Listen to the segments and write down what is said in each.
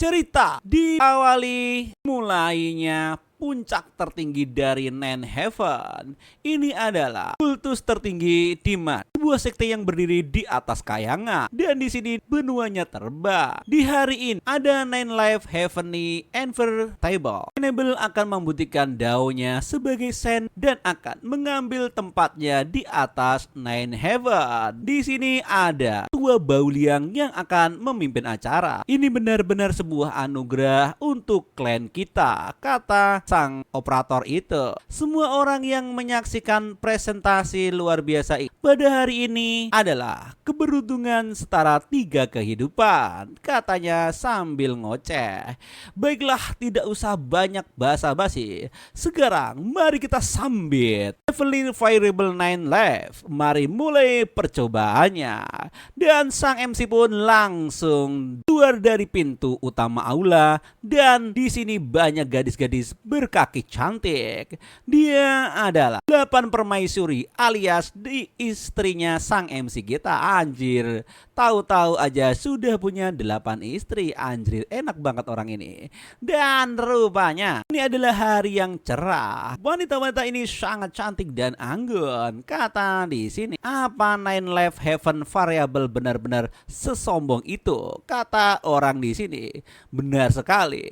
Cerita diawali mulainya puncak tertinggi dari Nine Heaven. Ini adalah kultus tertinggi di mana sebuah sekte yang berdiri di atas kayangan, dan di sini benuanya terbang. Di hari ini ada Nine Life Heavenly Invertible. Enable akan membuktikan daunnya sebagai sen dan akan mengambil tempatnya di atas Nine Heaven. Di sini ada Tua Bauliang yang akan memimpin acara. Ini benar-benar sebuah anugerah untuk klan kita, kata sang operator itu. Semua orang yang menyaksikan presentasi luar biasa ini pada hari ini adalah keberuntungan setara 3 kehidupan, katanya sambil ngoceh. Baiklah, tidak usah banyak basa-basi. Sekarang mari kita sambit Evelyn Variable 9 Live. Mari mulai percobaannya. Dan sang MC pun langsung keluar dari pintu utama aula, dan di sini banyak gadis-gadis berkaki cantik. Dia adalah 8 permaisuri alias di istrinya sang MC kita. Anjir, tahu-tahu aja sudah punya 8 istri. Anjir, enak banget orang ini. Dan rupanya ini adalah hari yang cerah. Wanita-wanita ini sangat cantik dan anggun, kata di sini. Apa Nine Life Heaven Variable benar-benar sesombong itu, kata orang di sini. Benar sekali.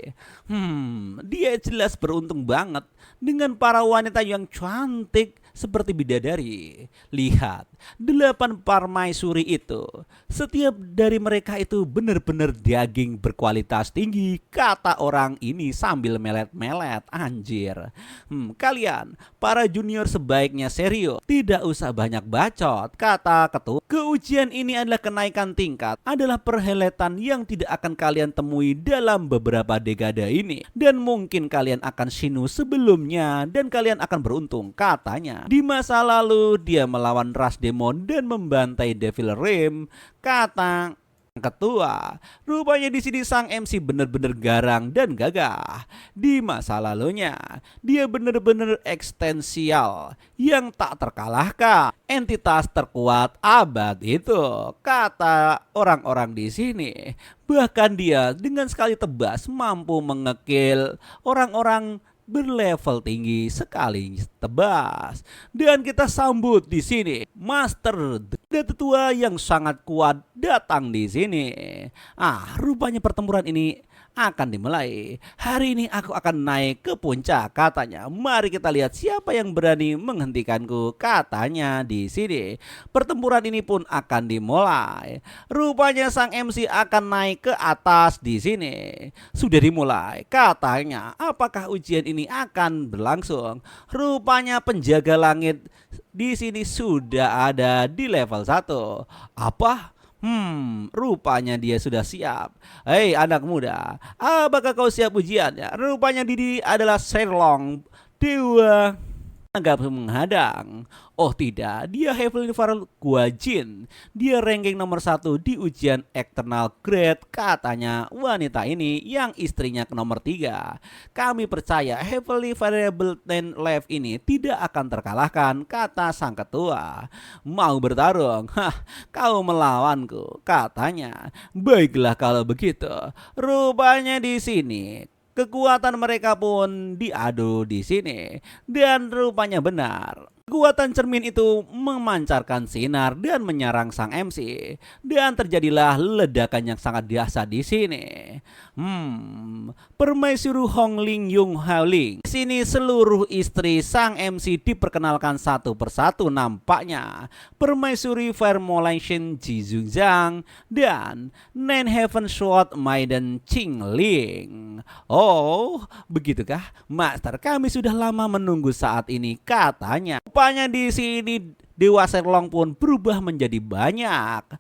Dia jelas beruntung banget dengan para wanita yang cantik seperti bidadari. Lihat, 8 permaisuri itu, setiap dari mereka itu benar-benar daging berkualitas tinggi, kata orang ini sambil melet-melet. Anjir. Kalian para junior sebaiknya serius, tidak usah banyak bacot, kata ketua. Keujian ini adalah kenaikan tingkat, adalah perhelatan yang tidak akan kalian temui dalam beberapa dekade ini, dan mungkin kalian akan sinu sebelumnya dan kalian akan beruntung, katanya. Di masa lalu dia melawan ras demon dan membantai Devil Rim, kata ketua. Rupanya di sini sang MC benar-benar garang dan gagah. Di masa lalunya dia benar-benar ekstensial yang tak terkalahkan, entitas terkuat abad itu, kata orang-orang di sini. Bahkan dia dengan sekali tebas mampu mengekil orang-orang berlevel tinggi sekali tebas. Dan kita sambut di sini Master tetua yang sangat kuat datang di sini. Rupanya pertempuran ini akan dimulai. Hari ini aku akan naik ke puncak, katanya. Mari kita lihat siapa yang berani menghentikanku, katanya di sini. Pertempuran ini pun akan dimulai. Rupanya sang MC akan naik ke atas di sini. Sudah dimulai, katanya. Apakah ujian ini akan berlangsung? Rupanya penjaga langit di sini sudah ada di level 1. Apa? Rupanya dia sudah siap. Hei anak muda, apakah kau siap ujiannya? Rupanya Didi adalah Sherlock, dewa agak menghadang. Oh tidak, dia Heavenly Variable Guajin. Dia ranking nomor 1 di ujian Eternal Grade, katanya wanita ini yang istrinya ke nomor 3. Kami percaya Heavenly Variable 10 Life ini tidak akan terkalahkan, kata sang ketua. Mau bertarung? Kau melawanku, katanya. Baiklah kalau begitu. Rupanya di sini kekuatan mereka pun diadu di sini, dan rupanya benar. Kekuatan cermin itu memancarkan sinar dan menyerang sang MC, dan terjadilah ledakan yang sangat dahsyat di sini. Permaisuri Hongling Yung Haoling. Di sini seluruh istri sang MC diperkenalkan satu persatu nampaknya. Permaisuri Formulation Ji Zhang dan Nine Heaven Sword Maiden Qing Ling. Oh, begitukah, Master? Kami sudah lama menunggu saat ini, katanya. Rupanya di sini Dewa Sherlock pun berubah menjadi banyak.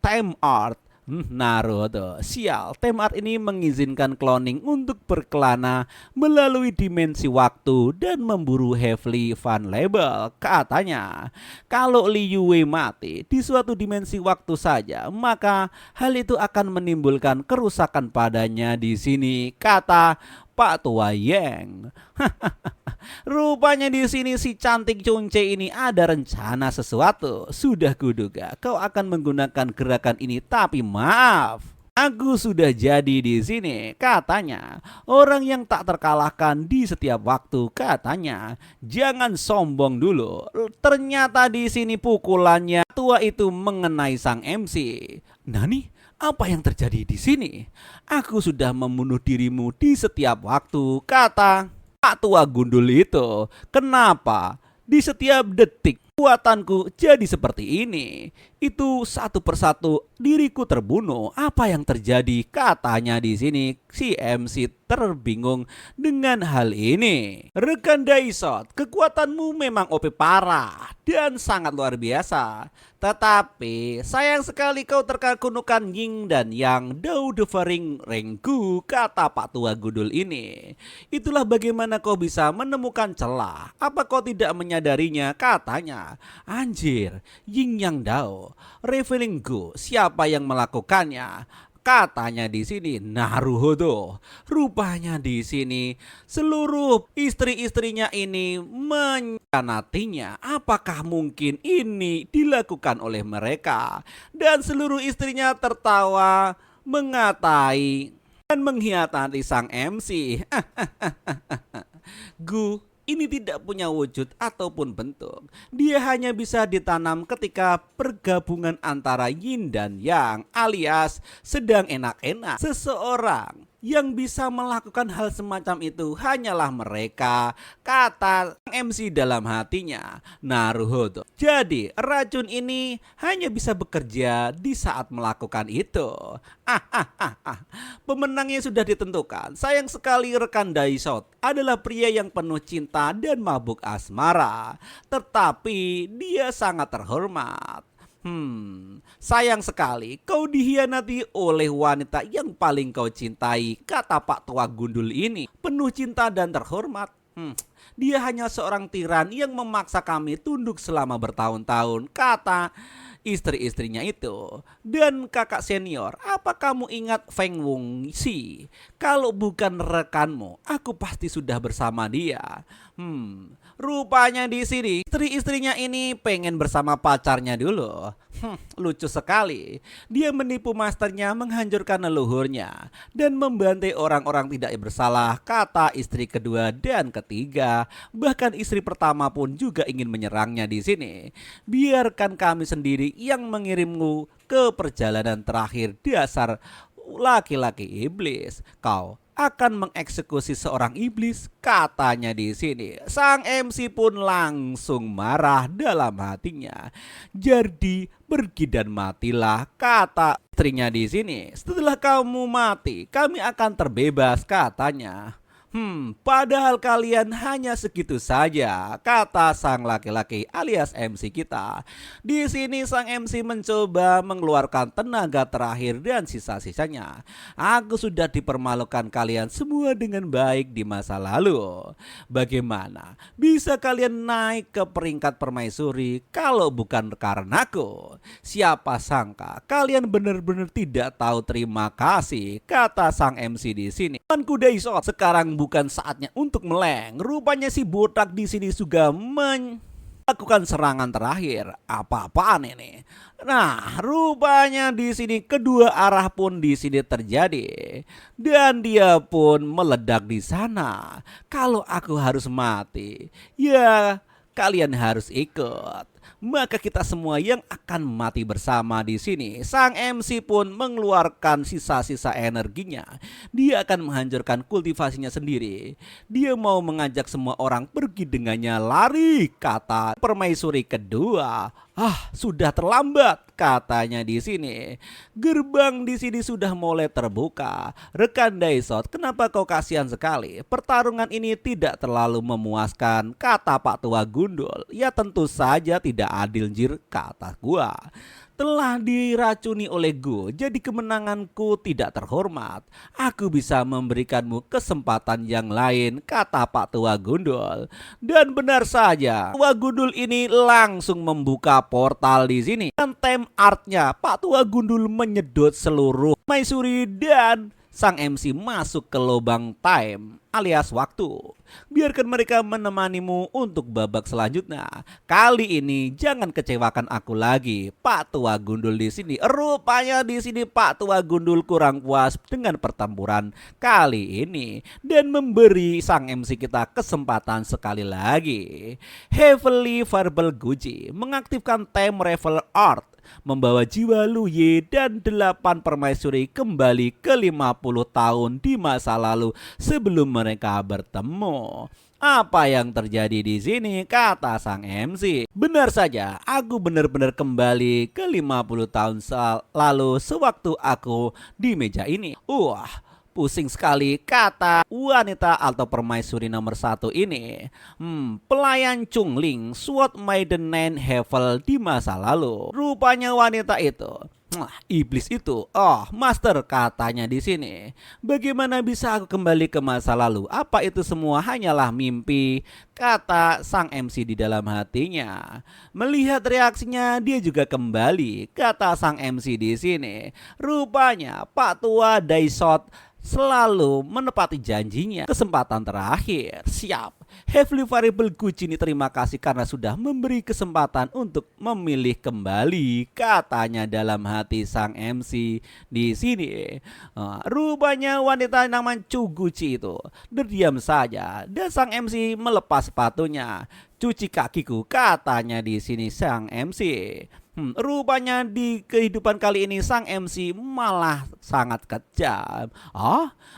Time Art. Naruto. Sial, time art ini mengizinkan cloning untuk berkelana melalui dimensi waktu dan memburu Heavenly Fan Label, katanya. Kalau Liu Wei mati di suatu dimensi waktu saja, maka hal itu akan menimbulkan kerusakan padanya di sini, kata Pak Tua Yang. Rupanya di sini si cantik Cunce ini ada rencana sesuatu. Sudah kuduga kau akan menggunakan gerakan ini, tapi maaf, Aku sudah jadi di sini, katanya. Orang yang tak terkalahkan di setiap waktu, katanya. Jangan sombong dulu. Ternyata di sini pukulannya tua itu mengenai sang MC. Nani, apa yang terjadi di sini? Aku sudah membunuh dirimu di setiap waktu, kata Pak Tua Gundul itu. Kenapa? Di setiap detik kekuatanku jadi seperti ini. Itu satu persatu diriku terbunuh. Apa yang terjadi? Katanya di sini si MC terbingung dengan hal ini. Rekan Daisot, kekuatanmu memang OP parah dan sangat luar biasa. Tetapi sayang sekali kau terkakunukan yin dan yang Dao Devering Renggu, kata Pak Tua Gundul ini. Itulah bagaimana kau bisa menemukan celah. Apa kau tidak menyadarinya? Katanya. Anjir, yin yang Dao Revealing Go, siapa yang melakukannya? Katanya di sini Naruhodo. Rupanya di sini seluruh istri-istrinya ini mengkhianatinya. Apakah mungkin ini dilakukan oleh mereka? Dan seluruh istrinya tertawa mengatai dan mengkhianati sang MC. Gu ini tidak punya wujud ataupun bentuk. Dia hanya bisa ditanam ketika pergabungan antara yin dan yang, alias sedang enak-enak. Seseorang yang bisa melakukan hal semacam itu hanyalah mereka, kata MC dalam hatinya, Naruhodo. Jadi racun ini hanya bisa bekerja di saat melakukan itu. Pemenangnya sudah ditentukan. Sayang sekali rekan Daisot adalah pria yang penuh cinta dan mabuk asmara. Tetapi dia sangat terhormat. Sayang sekali kau dihianati oleh wanita yang paling kau cintai, kata Pak Tua Gundul ini. Penuh cinta dan terhormat. Dia hanya seorang tiran yang memaksa kami tunduk selama bertahun-tahun, kata istri-istrinya itu. Dan kakak senior, apa kamu ingat Feng Wong Si? Kalau bukan rekanmu, aku pasti sudah bersama dia. Rupanya di sini istri-istrinya ini pengen bersama pacarnya dulu. Lucu sekali. Dia menipu masternya, menghancurkan leluhurnya dan membantai orang-orang tidak bersalah, kata istri kedua dan ketiga. Bahkan istri pertama pun juga ingin menyerangnya di sini. Biarkan kami sendiri yang mengirimmu ke perjalanan terakhir, dasar laki-laki iblis. Kau akan mengeksekusi seorang iblis, katanya di sini. Sang MC pun langsung marah dalam hatinya. Jadi pergi dan matilah, kata istrinya di sini. Setelah kamu mati, kami akan terbebas, katanya. Padahal kalian hanya segitu saja, kata sang laki-laki alias MC kita. Di sini sang MC mencoba mengeluarkan tenaga terakhir dan sisa-sisanya. Aku sudah dipermalukan kalian semua dengan baik di masa lalu. Bagaimana bisa kalian naik ke peringkat permaisuri kalau bukan karenaku? Siapa sangka kalian benar-benar tidak tahu terima kasih, kata sang MC di sini. Temanku Daisot, sekarang bukan saatnya untuk meleng. Rupanya si botak di sini juga melakukan serangan terakhir. Apa-apaan ini? Nah, rupanya di sini kedua arah pun di sini terjadi dan dia pun meledak di sana. Kalau aku harus mati, ya kalian harus ikut. Maka kita semua yang akan mati bersama di sini. Sang MC pun mengeluarkan sisa-sisa energinya. Dia akan menghancurkan kultivasinya sendiri. Dia mau mengajak semua orang pergi dengannya. Lari, kata permaisuri kedua. Sudah terlambat, katanya di sini. Gerbang di sini sudah mulai terbuka. Rekan Daisot, kenapa kau kasihan sekali? Pertarungan ini tidak terlalu memuaskan, kata Pak Tua Gundul. Ya tentu saja tidak adil, jir, kata gua. Telah diracuni oleh Gu, jadi kemenanganku tidak terhormat. Aku bisa memberikanmu kesempatan yang lain, kata Pak Tua Gundul. Dan benar saja, Tua Gundul ini langsung membuka portal di sini. Dan time artnya, Pak Tua Gundul menyedot seluruh maisuri dan sang MC masuk ke lubang time alias waktu. Biarkan mereka menemanimu untuk babak selanjutnya. Kali ini jangan kecewakan aku lagi, Pak Tua Gundul di sini. Rupanya di sini Pak Tua Gundul kurang puas dengan pertempuran kali ini dan memberi sang MC kita kesempatan sekali lagi. Heavily Verbal Gucci mengaktifkan time Revel Art, membawa jiwa Luye dan 8 permaisuri kembali ke 50 tahun di masa lalu sebelum mereka bertemu. Apa yang terjadi di sini, kata sang MC. Benar saja, aku benar-benar kembali ke 50 tahun lalu sewaktu aku di meja ini. Pusing sekali, kata wanita atau permaisuri nomor 1 ini. Pelayan Chungling, Sword Maiden Nine Hevel di masa lalu. Rupanya wanita itu, iblis itu, master, katanya di sini. Bagaimana bisa aku kembali ke masa lalu? Apa itu semua hanyalah mimpi? Kata sang MC di dalam hatinya. Melihat reaksinya, dia juga kembali, kata sang MC di sini. Rupanya Pak Tua Daisot selalu menepati janjinya. Kesempatan terakhir. Siap. Heavily Variable Gucci ini terima kasih karena sudah memberi kesempatan untuk memilih kembali, katanya dalam hati sang MC di sini. Rupanya wanita namanya Chu Gucci itu terdiam saja dan sang MC melepas sepatunya. Cuci kakiku, katanya di sini sang MC. Rupanya di kehidupan kali ini sang MC malah sangat kejam.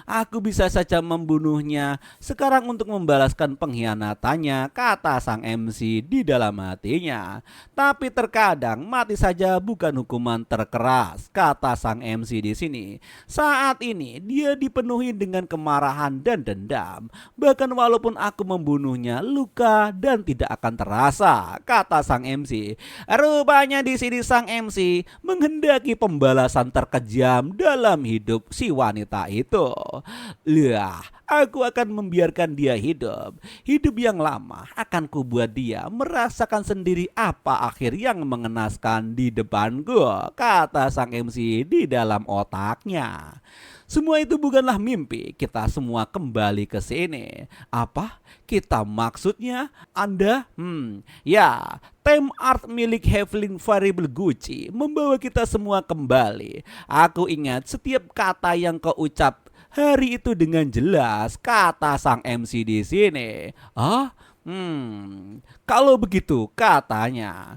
Aku bisa saja membunuhnya sekarang untuk membalaskan pengkhianatannya, kata sang MC di dalam hatinya. Tapi terkadang mati saja bukan hukuman terkeras, kata sang MC di sini. Saat ini dia dipenuhi dengan kemarahan dan dendam. Bahkan walaupun aku membunuhnya, luka dan tidak akan terasa, kata sang MC. Rupanya di sini sang MC menghendaki pembalasan terkejam dalam hidup si wanita itu. Aku akan membiarkan dia hidup. Hidup yang lama akan kubuat dia merasakan sendiri apa akhir yang mengenaskan di depanku, kata sang MC di dalam otaknya. Semua itu bukanlah mimpi, kita semua kembali ke sini. Apa? Kita maksudnya Anda? Ya, time art milik Heavily Variable Gucci membawa kita semua kembali. Aku ingat setiap kata yang kau ucap hari itu dengan jelas, kata sang MC di sini. Kalau begitu katanya,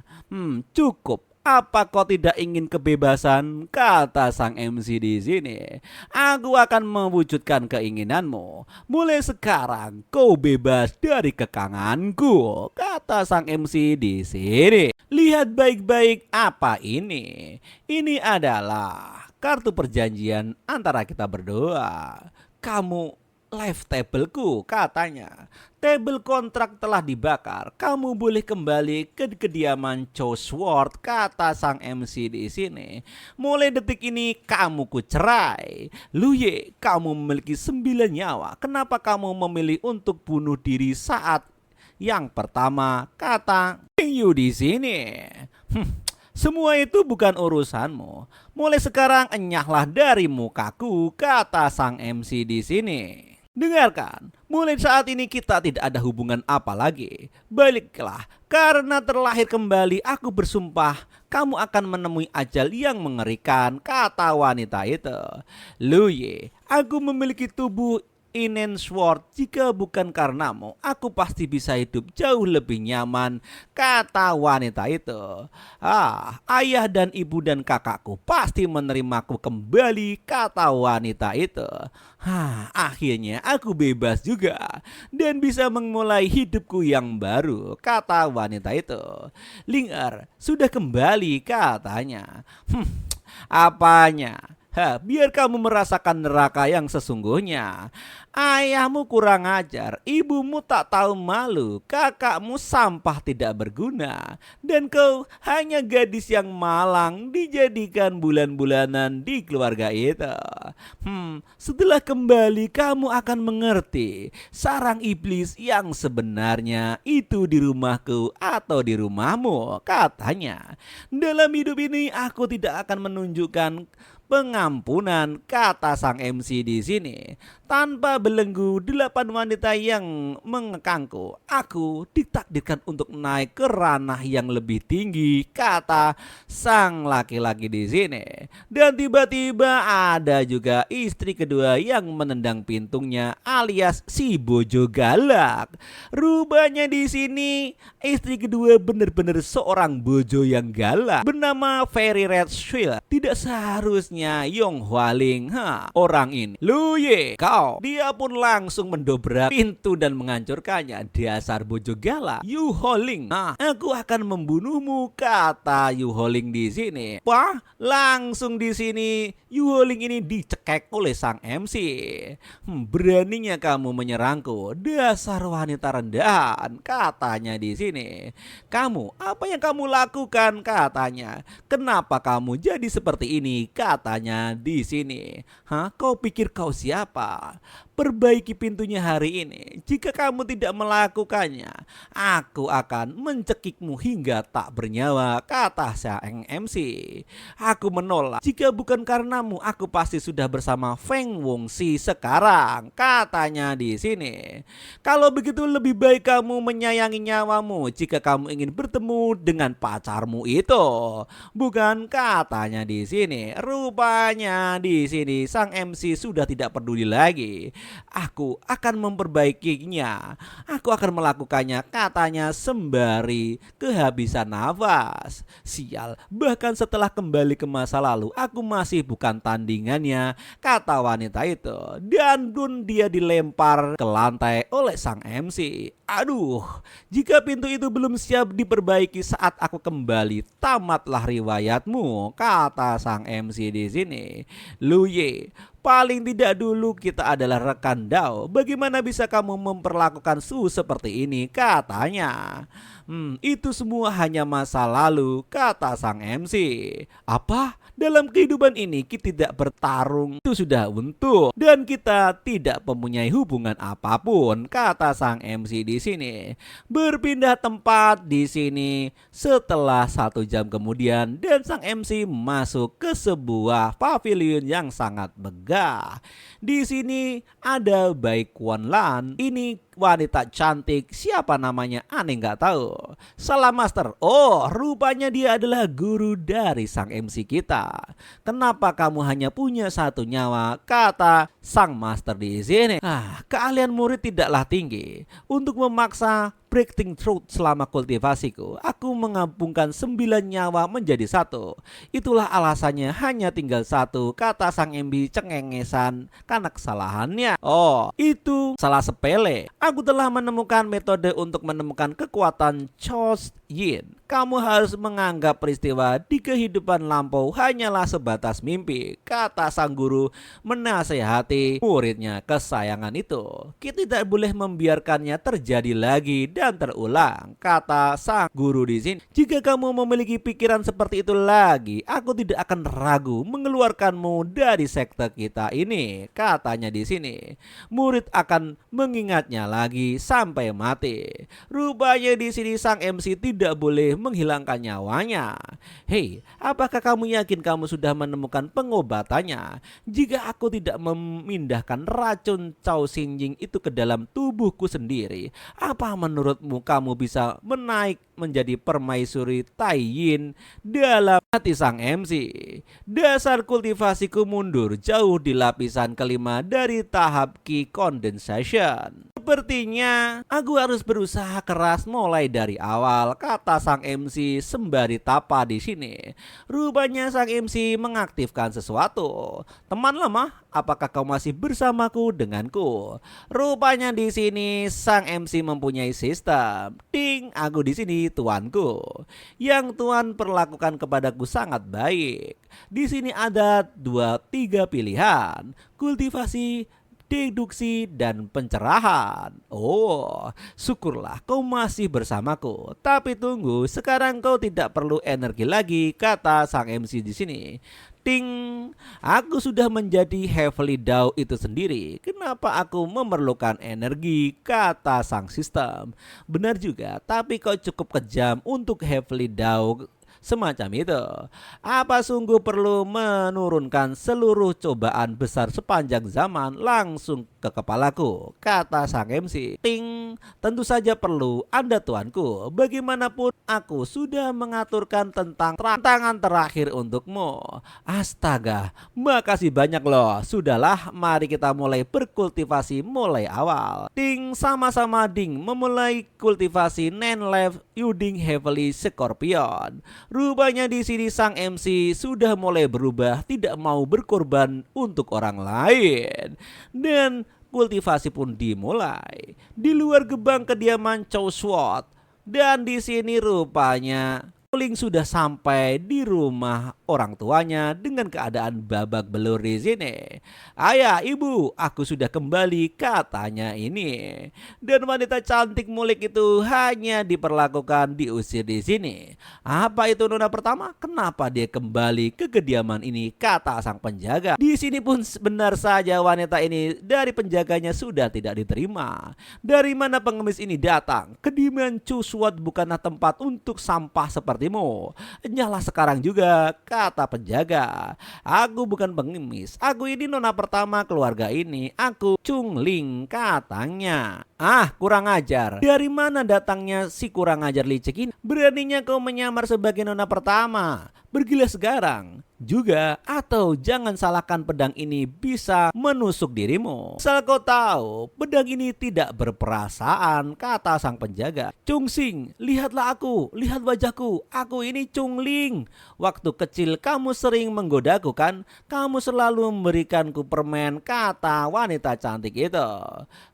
cukup. Apa kau tidak ingin kebebasan? Kata sang MC di sini. Aku akan mewujudkan keinginanmu. Mulai sekarang kau bebas dari kekanganku, kata sang MC di sini. Lihat baik-baik apa ini. Ini adalah kartu perjanjian antara kita berdua. Kamu live tableku, katanya. Tabel kontrak telah dibakar. Kamu boleh kembali ke kediaman Chow Sword, kata sang MC di sini. Mulai detik ini kamu ku cerai. Luye, kamu memiliki 9 nyawa. Kenapa kamu memilih untuk bunuh diri saat yang pertama, kata Yu di sini. Semua itu bukan urusanmu. Mulai sekarang enyahlah dari mukaku, kata sang MC di sini. Dengarkan, mulai saat ini kita tidak ada hubungan apa lagi. Baliklah, karena terlahir kembali aku bersumpah kamu akan menemui ajal yang mengerikan, kata wanita itu. Luye, aku memiliki tubuh Inen Sword, jika bukan karenamu, aku pasti bisa hidup jauh lebih nyaman, kata wanita itu. Ayah dan ibu dan kakakku pasti menerimaku kembali, kata wanita itu. Akhirnya aku bebas juga dan bisa memulai hidupku yang baru, kata wanita itu. Ling'er sudah kembali, katanya. Apanya? Biar kamu merasakan neraka yang sesungguhnya. Ayahmu kurang ajar, ibumu tak tahu malu, kakakmu sampah tidak berguna, dan kau hanya gadis yang malang dijadikan bulan-bulanan di keluarga itu. Setelah kembali kamu akan mengerti sarang iblis yang sebenarnya itu di rumahku atau di rumahmu, katanya. Dalam hidup ini aku tidak akan menunjukkan pengampunan, kata sang MC di sini. Tanpa belenggu 8 wanita yang mengekangku, aku ditakdirkan untuk naik ke ranah yang lebih tinggi, kata sang laki-laki di sini. Dan tiba-tiba ada juga istri kedua yang menendang pintunya alias si bojo galak. Rupanya di sini istri kedua benar-benar seorang bojo yang galak bernama Very Red Shield. Tidak seharusnya Yong Hwaling orang ini. Lu ye kau. Dia pun langsung mendobrak pintu dan menghancurkannya. Dasar bojo galak Yu Hwaling. Aku akan membunuhmu, kata Yu Hwaling di sini. Wah, langsung di sini Yu Hwaling ini dicekek oleh sang MC. Beraninya kamu menyerangku, dasar wanita rendahan, katanya di sini. Kamu, apa yang kamu lakukan, katanya. Kenapa kamu jadi seperti ini, katanya di sini. Kau pikir kau siapa? Perbaiki pintunya hari ini. Jika kamu tidak melakukannya, aku akan mencekikmu hingga tak bernyawa, kata sang MC. Aku menolak. Jika bukan karenamu, aku pasti sudah bersama Feng Wongxi sekarang, katanya di sini. Kalau begitu lebih baik kamu menyayangi nyawamu jika kamu ingin bertemu dengan pacarmu itu, bukan, katanya di sini. Rupanya di sini sang MC sudah tidak peduli lagi. Aku akan memperbaikinya. Aku akan melakukannya, katanya sembari kehabisan nafas. Sial, bahkan setelah kembali ke masa lalu, aku masih bukan tandingannya, kata wanita itu. Dan pun dia dilempar ke lantai oleh sang MC. Aduh, jika pintu itu belum siap diperbaiki saat aku kembali, tamatlah riwayatmu, kata sang MC di sini. Lu ye, paling tidak dulu kita adalah rekan Dao. Bagaimana bisa kamu memperlakukan Su seperti ini, katanya. Itu semua hanya masa lalu, kata sang MC. Apa? Dalam kehidupan ini kita tidak bertarung, itu sudah untuk, dan kita tidak mempunyai hubungan apapun, kata sang MC di sini. Berpindah tempat di sini setelah 1 jam kemudian, dan sang MC masuk ke sebuah pavilion yang sangat megah. Di sini ada Bai Quan Lan. Ini wanita cantik, siapa namanya aneh nggak tahu. Salah master. Oh, rupanya dia adalah guru dari sang MC kita. Kenapa kamu hanya punya 1 nyawa, kata sang master di sini. Keahlian murid tidaklah tinggi. Untuk memaksa breaking truth selama kultivasiku, aku menggabungkan 9 nyawa menjadi 1. Itulah alasannya hanya tinggal 1, kata sang MB cengengesan karena kesalahannya. Oh, itu salah sepele. Aku telah menemukan metode untuk menemukan kekuatan Chos Yin. Kamu harus menganggap peristiwa di kehidupan lampau hanyalah sebatas mimpi, kata sang guru menasehati muridnya kesayangan itu. Kita tidak boleh membiarkannya terjadi lagi dan terulang, kata sang guru di sini. Jika kamu memiliki pikiran seperti itu lagi, aku tidak akan ragu mengeluarkanmu dari sekte kita ini, katanya di sini. Murid akan mengingatnya lagi sampai mati. Rupanya di sini sang MC tidak boleh menghilangkan nyawanya. Hei, apakah kamu yakin kamu sudah menemukan pengobatannya? Jika aku tidak memindahkan racun Cao Xinjing itu ke dalam tubuhku sendiri, apa menurutmu kamu bisa menaik menjadi permaisuri Tai Yin dalam hati sang MC? Dasar kultivasiku mundur jauh di lapisan kelima dari tahap Qi Condensation. Sepertinya aku harus berusaha keras mulai dari awal, kata sang MC sembari tapa di sini. Rupanya sang MC mengaktifkan sesuatu. Teman lama, apakah kau masih bersamaku denganku? Rupanya di sini sang MC mempunyai sistem. Ding, aku di sini tuanku. Yang tuan perlakukan kepadaku sangat baik. Di sini ada 2-3 pilihan. Kultivasi, deduksi, dan pencerahan. Oh, syukurlah kau masih bersamaku. Tapi tunggu, sekarang kau tidak perlu energi lagi, kata sang MC di sini. Ting, aku sudah menjadi Heavenly Dao itu sendiri. Kenapa aku memerlukan energi, kata sang sistem. Benar juga, tapi kau cukup kejam untuk Heavenly Dao semacam itu. Apa sungguh perlu menurunkan seluruh cobaan besar sepanjang zaman langsung ke kepalaku, kata sang MC. Ting, tentu saja perlu, Anda tuanku. Bagaimanapun aku sudah mengaturkan tentang tantangan terakhir untukmu. Astaga, makasih banyak loh. Sudahlah, mari kita mulai berkultivasi mulai awal. Ting, sama-sama Ding memulai kultivasi Nanlev Uding Heavily Scorpion. Rupanya di sini sang MC sudah mulai berubah, tidak mau berkorban untuk orang lain. Dan kultivasi pun dimulai di luar gerbang kediaman Chow Swat. Dan di sini rupanya Ling sudah sampai di rumah orang tuanya dengan keadaan babak belur di sini. Ayah, ibu, aku sudah kembali, katanya ini. Dan wanita cantik mulik itu hanya diperlakukan diusir di sini. Apa itu nona pertama? Kenapa dia kembali ke kediaman ini? Kata sang penjaga. Di sini pun benar saja wanita ini dari penjaganya sudah tidak diterima. Dari mana pengemis ini datang? Kediaman Chow Swat bukanlah tempat untuk sampah seperti nyala sekarang juga, kata penjaga. Aku bukan pengemis, aku ini nona pertama keluarga ini. Aku Chung Ling, katanya. Ah, kurang ajar. Dari mana datangnya si kurang ajar licik ini? Beraninya kau menyamar sebagai nona pertama? Pergilah sekarang juga, atau jangan salahkan pedang ini bisa menusuk dirimu. Asal kau tahu, pedang ini tidak berperasaan, kata sang penjaga. Chung Sing, lihatlah aku, lihat wajahku, aku ini Chung Ling. Waktu kecil kamu sering menggodaku kan? Kamu selalu memberikanku permen, kata wanita cantik itu.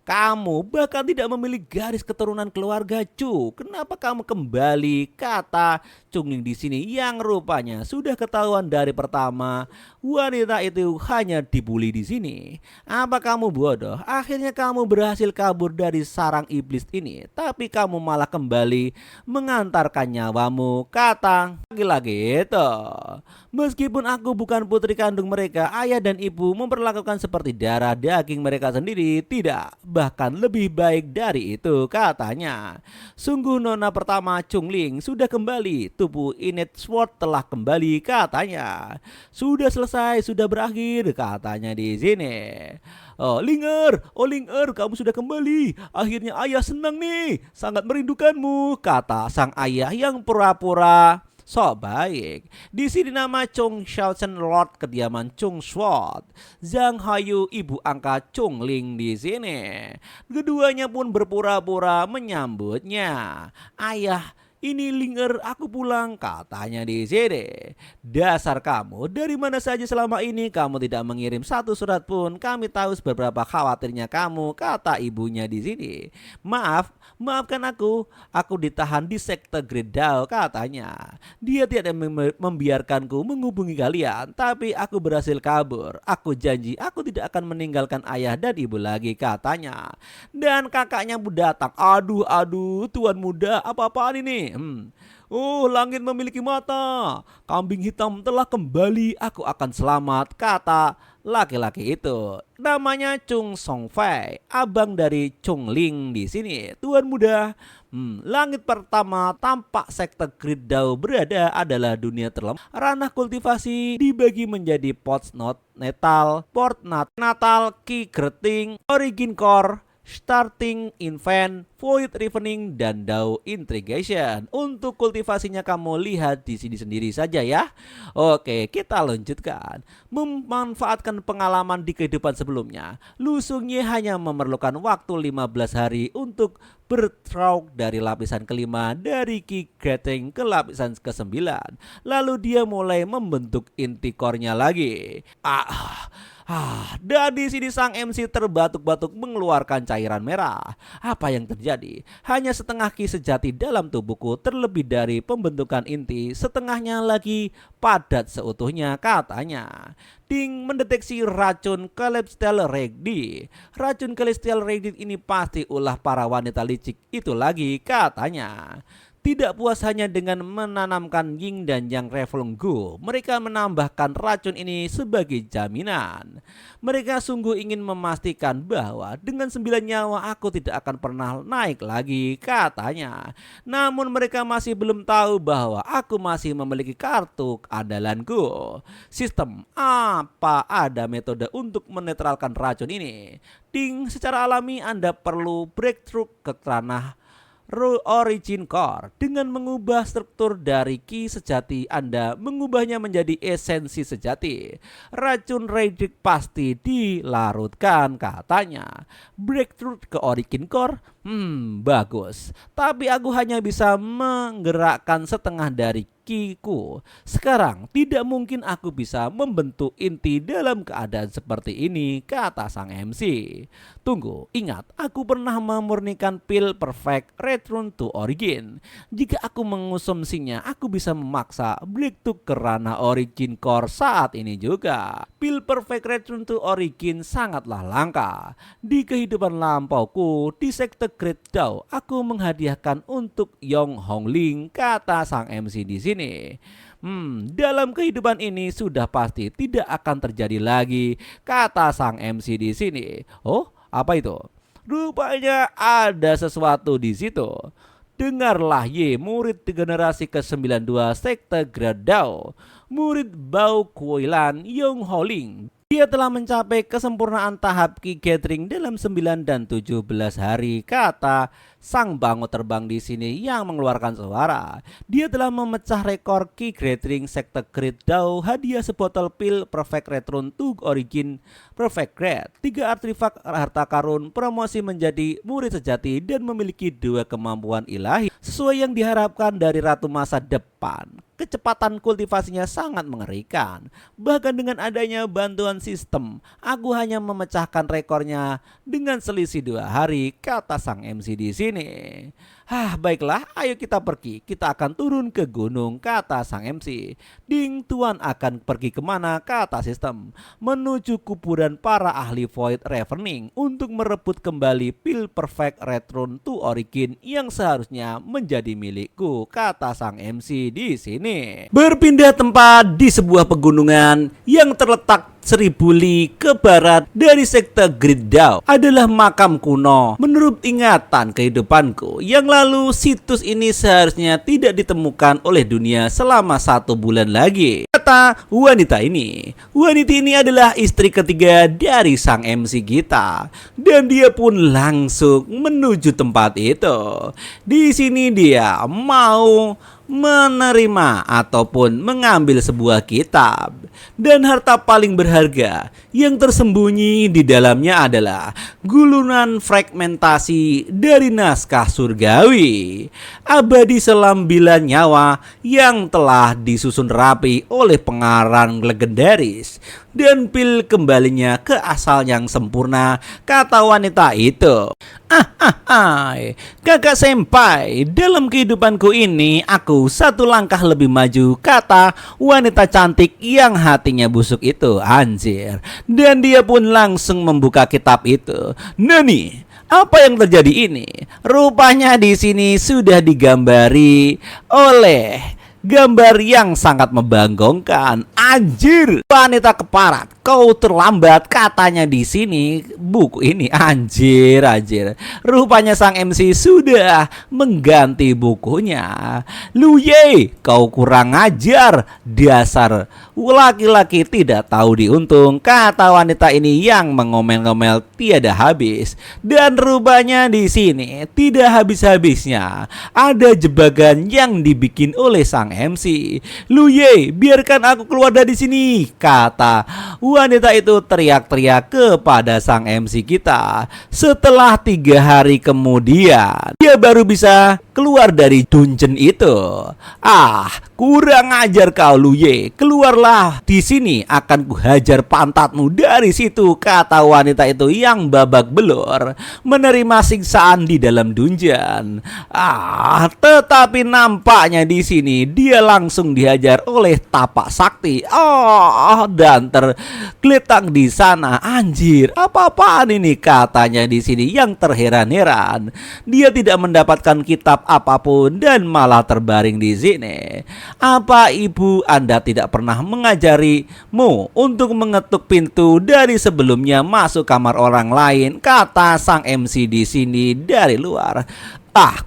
Kamu bahkan tidak memiliki garis keturunan keluarga Chu. Kenapa kamu kembali? Kata Chung Ling di sini yang rupanya sudah ketahuan dari pertama wanita itu hanya dibully di sini. Apa kamu bodoh? Akhirnya kamu berhasil kabur dari sarang iblis ini, tapi kamu malah kembali mengantarkan nyawamu, kata lagi-lagi itu. Meskipun aku bukan putri kandung mereka, ayah dan ibu memperlakukan seperti darah daging mereka sendiri. Tidak, bahkan lebih baik dari itu, katanya. Sungguh nona pertama Chung Ling sudah kembali. Tubuh Inet Sword telah kembali, katanya. Sudah selesai, sudah berakhir, katanya di sini. Oh Linger, kamu sudah kembali. Akhirnya ayah senang nih, sangat merindukanmu, kata sang ayah yang pura-pura sok baik. Di sini nama Chung Shaochen Lord kediaman Chung Swat. Zhang Hayu ibu angkat Chung Ling di sini. Keduanya pun berpura-pura menyambutnya. Ayah, ini Linger, aku pulang, katanya di sini. Dasar kamu, dari mana saja selama ini kamu tidak mengirim satu surat pun. Kami tahu seberapa khawatirnya kamu, kata ibunya di sini. Maafkan aku ditahan di sekte Gridao, katanya. Dia tidak membiarkanku menghubungi kalian, tapi aku berhasil kabur. Aku janji aku tidak akan meninggalkan ayah dan ibu lagi, katanya. Dan kakaknya pun datang. Aduh, tuan muda, apa-apaan ini? Oh, langit memiliki mata. Kambing hitam telah kembali. Aku akan selamat, kata laki-laki itu. Namanya Chung Song Fei, abang dari Chung Ling di sini. Tuan muda, langit pertama tampak sekte Gridao berada adalah dunia terlemah. Ranah kultivasi dibagi menjadi Port Natal, Ki Greting, Origin Core, Starting Invent, Void Ravening, dan Dao Integration. Untuk kultivasinya kamu lihat di sini sendiri saja ya. Oke, kita lanjutkan. Memanfaatkan pengalaman di kehidupan sebelumnya, Lu Xingye hanya memerlukan waktu 15 hari untuk bertrauk dari lapisan kelima dari Ki Greting ke lapisan ke-9. Lalu dia mulai membentuk inti core-nya lagi. Dan di sini sang MC terbatuk-batuk mengeluarkan cairan merah. Apa yang terjadi? Hanya setengah ki sejati dalam tubuhku, terlebih dari pembentukan inti, setengahnya lagi padat seutuhnya, katanya. Ding mendeteksi racun Celestial Regdi. Racun Celestial Regdi ini pasti ulah para wanita licik itu lagi, katanya. Tidak puas hanya dengan menanamkan yin dan yang Revolunggu, mereka menambahkan racun ini sebagai jaminan. Mereka sungguh ingin memastikan bahwa dengan 9 nyawa aku tidak akan pernah naik lagi, katanya. Namun mereka masih belum tahu bahwa aku masih memiliki kartu andalanku. Sistem, apa ada metode untuk menetralkan racun ini? Ding, secara alami Anda perlu breakthrough ke ranah origin core. Dengan mengubah struktur dari ki sejati, Anda mengubahnya menjadi esensi sejati. Racun Radic pasti dilarutkan, katanya. Breakthrough ke origin core? Bagus. Tapi aku hanya bisa menggerakkan setengah dari ki-ku. Sekarang tidak mungkin aku bisa membentuk inti dalam keadaan seperti ini, kata sang MC. Tunggu, ingat, aku pernah memurnikan pil perfect return to origin. Jika aku mengonsumsinya, aku bisa memaksa breakthrough ke ranah origin core saat ini juga. Pil perfect return to origin sangatlah langka. Di kehidupan lampauku di sekte Great Dao, aku menghadiahkan untuk Yong Hongling, kata sang MC di sini. Dalam kehidupan ini sudah pasti tidak akan terjadi lagi, kata sang MC di sini. Oh, apa itu? Rupanya ada sesuatu di situ. Dengarlah Ye, murid di generasi ke-92 sekte Great Dao, murid Bao Kuilan Yong Hongling. Dia telah mencapai kesempurnaan tahap Ki Gathering dalam 9 dan 17 hari, kata sang bangun terbang di sini yang mengeluarkan suara. Dia telah memecah rekor Ki Gathering sekte Great Dao, hadiah sebotol pil Perfect Return to Origin Perfect Grade, 3 artefak harta karun, promosi menjadi murid sejati, dan memiliki 2 kemampuan ilahi sesuai yang diharapkan dari ratu masa depan. Kecepatan kultivasinya sangat mengerikan. Bahkan dengan adanya bantuan sistem, aku hanya memecahkan rekornya dengan selisih 2 hari, kata sang MC di sini. Baiklah, ayo kita pergi. Kita akan turun ke gunung, kata sang MC. Ding, tuan akan pergi kemana, kata sistem. Menuju kuburan para ahli Void Ravening untuk merebut kembali pil Perfect Return to Origin yang seharusnya menjadi milikku, kata sang MC di sini. Berpindah tempat di sebuah pegunungan yang terletak 1000 li ke barat dari sekte Great Dao adalah makam kuno. Menurut ingatan kehidupanku yang lalu, situs ini seharusnya tidak ditemukan oleh dunia selama 1 bulan lagi, kata wanita ini. Wanita ini adalah istri ketiga dari sang MC kita, dan dia pun langsung menuju tempat itu. Di sini dia mau menerima ataupun mengambil sebuah kitab, dan harta paling berharga yang tersembunyi di dalamnya adalah gulungan fragmentasi dari naskah surgawi abadi selambilan nyawa yang telah disusun rapi oleh pengarang legendaris, dan pil kembalinya ke asal yang sempurna, kata wanita itu. Kakak senpai, dalam kehidupanku ini aku 1 langkah lebih maju, kata wanita cantik yang hatinya busuk itu. Anjir. Dan dia pun langsung membuka kitab itu. Nani, apa yang terjadi ini? Rupanya di sini sudah digambari oleh gambar yang sangat membanggakan. Anjir, wanita keparat, kau terlambat, katanya di sini buku ini. Anjir. Rupanya sang MC sudah mengganti bukunya. Lu Ye, kau kurang ajar, dasar laki-laki tidak tahu diuntung, kata wanita ini yang mengomel-ngomel tiada habis. Dan rupanya di sini tidak habis-habisnya ada jebakan yang dibikin oleh sang MC. Lu Ye, biarkan aku keluar dari sini, kata wanita itu teriak-teriak kepada sang MC kita. Setelah 3 hari kemudian, dia baru bisa keluar dari dungeon itu. Kurang ajar kau Lu Ye, keluarlah baiklah, di sini akan kuhajar pantatmu dari situ, kata wanita itu yang babak belur menerima siksaan di dalam dungeon. Tetapi nampaknya di sini dia langsung dihajar oleh tapak sakti. Dan tergeletak di sana. Anjir, apa-apaan ini, katanya di sini yang terheran-heran. Dia tidak mendapatkan kitab apapun dan malah terbaring di sini. Apa ibu Anda tidak pernah mengajarimu untuk mengetuk pintu dari sebelumnya masuk kamar orang lain, kata sang MC di sini dari luar.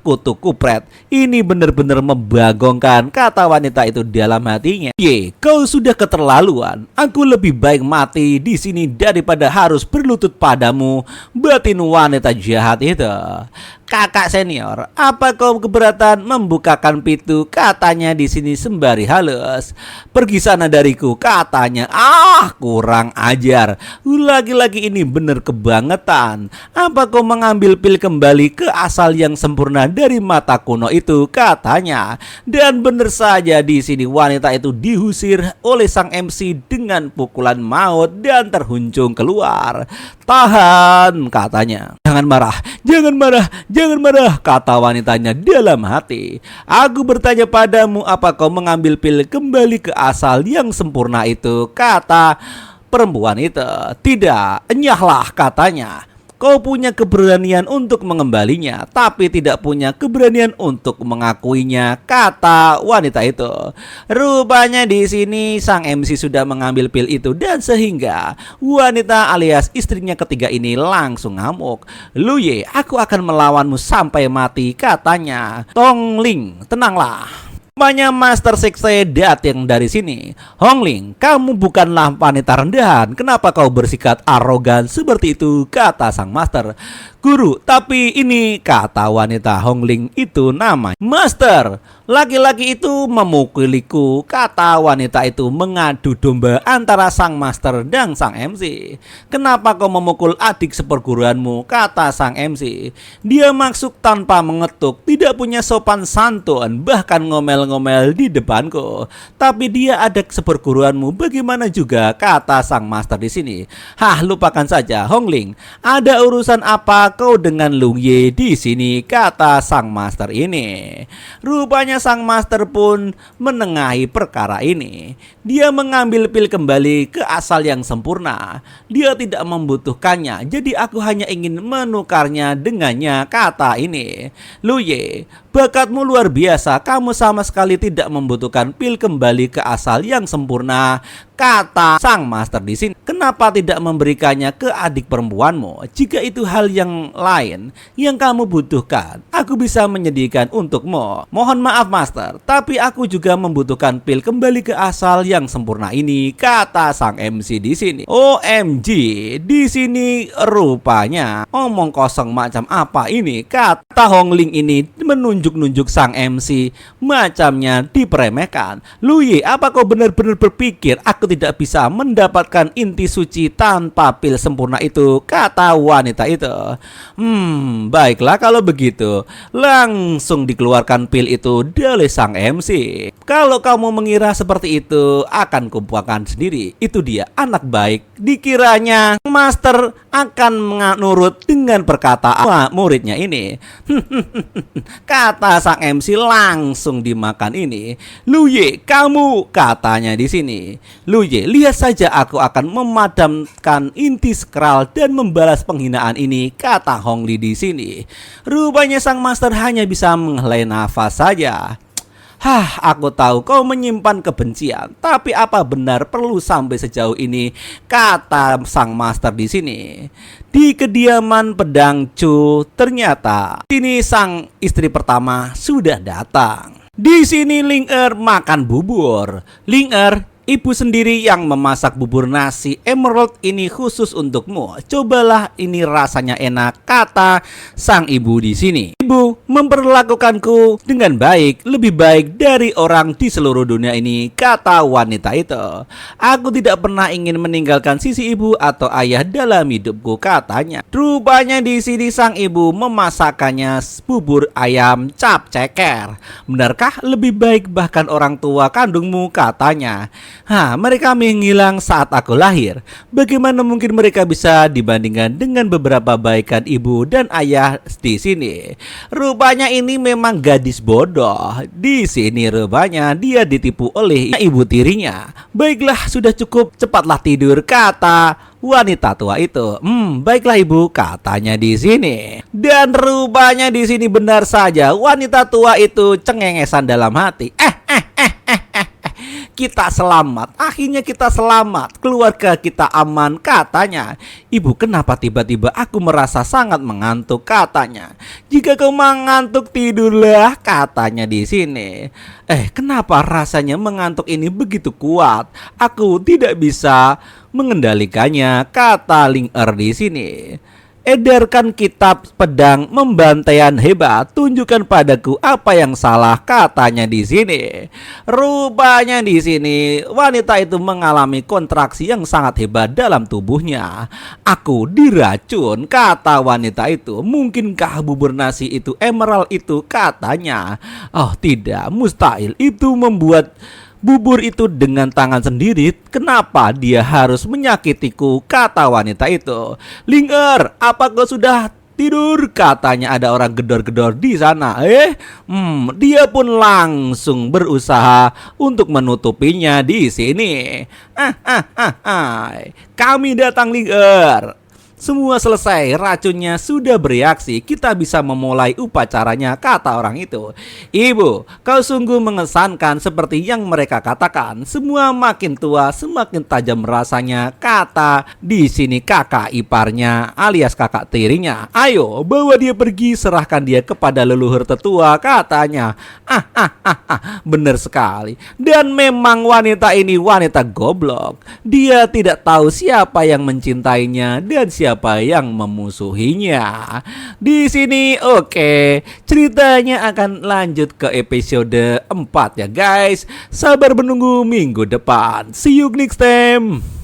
Kutuk kupret, ini benar-benar membagongkan, kata wanita itu dalam hatinya. Kau sudah keterlaluan. Aku lebih baik mati di sini daripada harus berlutut padamu, batin wanita jahat itu. Kakak senior, apa kau keberatan membukakan pintu, katanya di sini sembari halus. Pergi sana dariku, katanya. Kurang ajar. Lagi-lagi ini bener kebangetan. Apa kau mengambil pil kembali ke asal yang sempurna dari mata kuno itu, katanya. Dan bener saja di sini wanita itu diusir oleh sang MC dengan pukulan maut dan terhunjung keluar. Tahan, katanya. Jangan marah, jangan marah, jangan marah, kata wanitanya dalam hati. Aku bertanya padamu, apa kau mengambil pil kembali ke asal yang sempurna itu, kata perempuan itu. Tidak, enyahlah, katanya. Kau punya keberanian untuk mengembalinya, tapi tidak punya keberanian untuk mengakuinya, kata wanita itu. Rupanya di sini sang MC sudah mengambil pil itu dan sehingga wanita alias istrinya ketiga ini langsung ngamuk. Luye, aku akan melawanmu sampai mati, katanya. Tongling, tenanglah. Rupanya Master Sekse datang dari sini. Hongling, kamu bukanlah wanita rendahan. Kenapa kau bersikap arogan seperti itu, kata sang master. Guru, tapi ini, kata wanita Hongling itu namanya. Master, laki-laki itu memukuliku, kata wanita itu mengadu domba antara sang master dan sang MC. Kenapa kau memukul adik seperguruanmu, kata sang MC. Dia masuk tanpa mengetuk, tidak punya sopan santun, bahkan ngomel-ngomel di depanku. Tapi dia adik seperguruanmu, bagaimana juga, kata sang master di sini. Lupakan saja, Hongling. Ada urusan apa kau dengan Lung Ye di sini, kata sang master ini. Rupanya sang master pun menengahi perkara ini. Dia mengambil pil kembali ke asal yang sempurna. Dia tidak membutuhkannya, jadi aku hanya ingin menukarnya dengannya, kata ini. Lu Ye, bakatmu luar biasa. Kamu sama sekali tidak membutuhkan pil kembali ke asal yang sempurna, kata sang master di sini. Kenapa tidak memberikannya ke adik perempuanmu? Jika itu hal yang lain yang kamu butuhkan, aku bisa menyediakan untukmu. Mohon maaf master, tapi aku juga membutuhkan pil kembali ke asal yang sempurna ini, kata sang MC di sini. OMG, di sini rupanya omong kosong macam apa ini, kata Hongling ini menunjuk-nunjuk sang MC macamnya diperemehkan. Lu Ye, apa kau benar-benar berpikir aku tidak bisa mendapatkan inti suci tanpa pil sempurna itu, kata wanita itu. Baiklah kalau begitu, langsung dikeluarkan pil itu oleh sang MC. Kalau kamu mengira seperti itu, akan kubuangkan sendiri. Itu dia anak baik. Dikiranya master akan menurut dengan perkataan muridnya ini. Kata sang MC langsung dimakan ini. Lu Ye, kamu, katanya di sini. Lu Ye, lihat saja aku akan memadamkan inti skral dan membalas penghinaan ini, kata Hongli di sini. Rupanya sang master hanya bisa menghela nafas saja. Aku tahu kau menyimpan kebencian, tapi apa benar perlu sampai sejauh ini, kata sang master di sini. Di kediaman pedang Chu, ternyata sini sang istri pertama sudah datang. Di sini Ling Er makan bubur. Ling Er, ibu sendiri yang memasak bubur nasi emerald ini khusus untukmu. Cobalah, ini rasanya enak, kata sang ibu di sini. Ibu memperlakukanku dengan baik, lebih baik dari orang di seluruh dunia ini, kata wanita itu. Aku tidak pernah ingin meninggalkan sisi ibu atau ayah dalam hidupku, katanya. Rupanya di sini sang ibu memasakkannya bubur ayam cap ceker. Benarkah lebih baik bahkan orang tua kandungmu, katanya. Mereka menghilang saat aku lahir. Bagaimana mungkin mereka bisa dibandingkan dengan beberapa baikan ibu dan ayah di sini? Rupanya ini memang gadis bodoh. Di sini rupanya dia ditipu oleh ibu tirinya. Baiklah, sudah cukup, cepatlah tidur, kata wanita tua itu. Baiklah ibu, katanya di sini. Dan rupanya di sini benar saja wanita tua itu cengengesan dalam hati. Kita selamat, akhirnya kita selamat, keluarga kita aman, katanya. Ibu, kenapa tiba-tiba aku merasa sangat mengantuk, katanya. Jika kau mengantuk, tidurlah, katanya di sini. Kenapa rasanya mengantuk ini begitu kuat? Aku tidak bisa mengendalikannya, kata Ling-Er di sini. Edarkan kitab pedang membantaian hebat, tunjukkan padaku apa yang salah, katanya di sini. Rupanya di sini wanita itu mengalami kontraksi yang sangat hebat dalam tubuhnya. Aku diracun, kata wanita itu. Mungkinkah bubur nasi itu emerald itu, katanya. Oh tidak, mustahil, itu membuat bubur itu dengan tangan sendiri. Kenapa dia harus menyakitiku, kata wanita itu. Ling-Er, apa kau sudah tidur, katanya. Ada orang gedor-gedor di sana. Dia pun langsung berusaha untuk menutupinya di sini. Kami datang, Ling-Er. Semua selesai, racunnya sudah bereaksi, kita bisa memulai upacaranya, kata orang itu. Ibu, kau sungguh mengesankan seperti yang mereka katakan. Semua makin tua, semakin tajam rasanya, kata di sini kakak iparnya alias kakak tirinya. Ayo, bawa dia pergi, serahkan dia kepada leluhur tetua, katanya. Benar sekali. Dan memang wanita ini wanita goblok. Dia tidak tahu siapa yang mencintainya dan siapa yang memusuhinya. Di sini ceritanya akan lanjut ke episode 4 ya guys. Sabar menunggu minggu depan. See you next time.